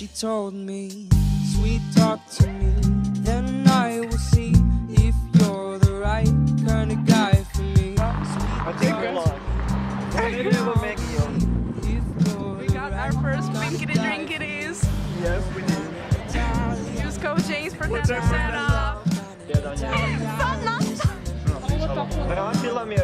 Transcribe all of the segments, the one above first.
She told me, sweet talk to me, then I will see if you're the right kind of guy for me. I think we're live. We got our first pinkity drinkities. Yes, we did. Use code James for 10% off. Vrátila mě.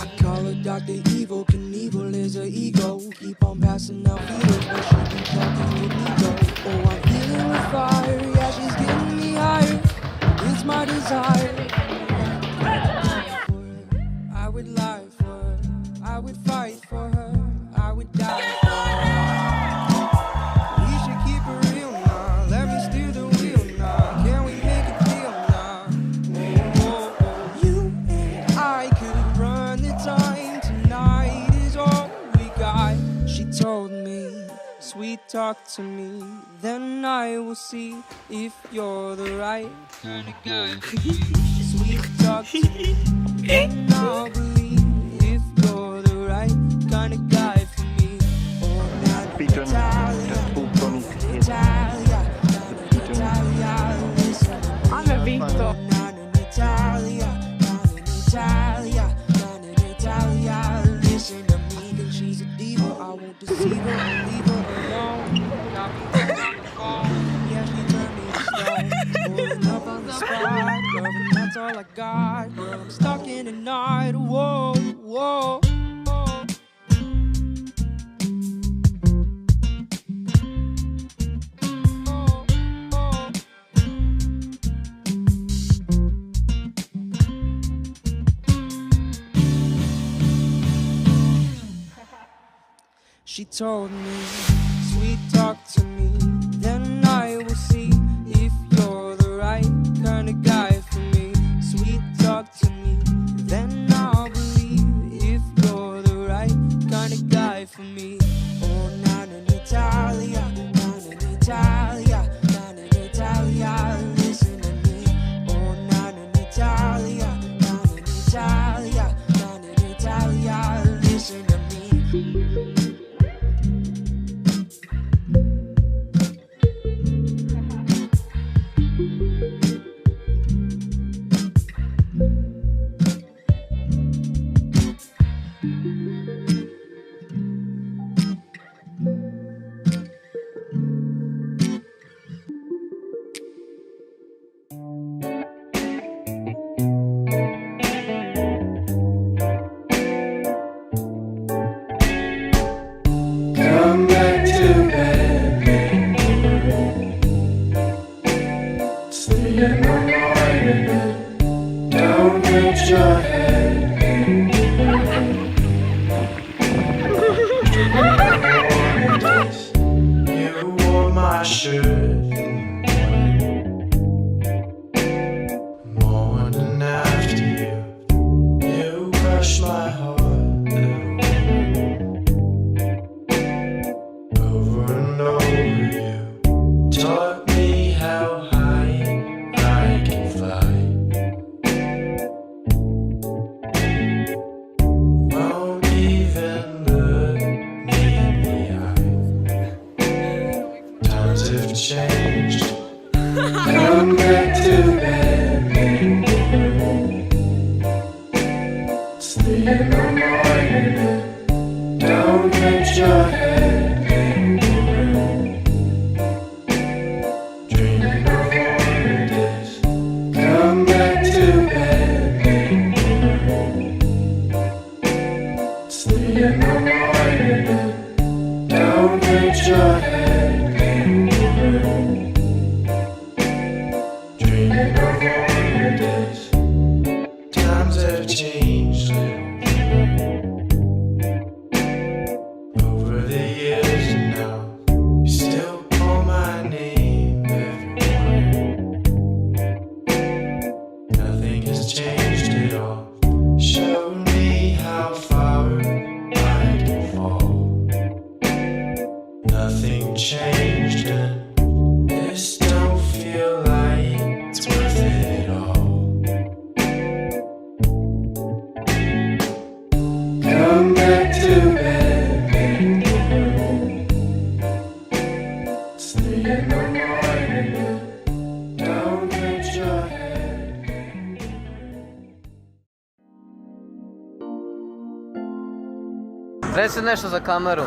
I call her Dr. Evil, Knievel is her ego. Keep on passing out feelings, but she keep talking with me though. Oh, I'm feeling the fire, yeah, she's getting me higher. It's my desire. I would lie for her, I would fight for her, I would die for her. We should keep it real now, let me steer the wheel now. Can we make it feel now? Oh, you and I could run the time, tonight is all we got. She told me, sweet talk to me, then I will see if you're the right kind of guy. Sweet talk to me, then I'll believe if you're the right kind of guy for me. Oh, Natalia, Natalia, listen to me. I'm a Vito. Natalia, Natalia, listen to me, 'cause she's a diva. I won't deceive her, leave her alone. Got me on the phone, yeah, she turned me to stone. Pulling up on the spot, girl, and that's all I got. Girl, I'm stuck in the night, whoa, whoa. She told me, sweet talk to me, then I will see if you're the right kind of guy for me. Sweet talk to me, then I'll believe if you're the right kind of guy for me. Oh, Nana Natalia, Nana Natalia, Nana Natalia, listen to me. Oh, Nana Natalia, Nana Natalia, Nana Natalia, listen to me. Come back to bed, sleep in the morning. Don't hurt your head. You wore my shirt, morning after you. You crushed my heart. Over and over you taught me how high I can fly. Won't even look me in the eye. Times have changed. Come back to bed. Sleep in the morning. Don't hurt your head. Dreaming of holidays. Come back to bed. Sleep in the morning. Don't hurt your head. Dreaming of holidays. Times have changed. Over the years and now you still call my name everywhere. Nothing has changed at all. Show me how far I can fall. Nothing Reci nešto za kameru.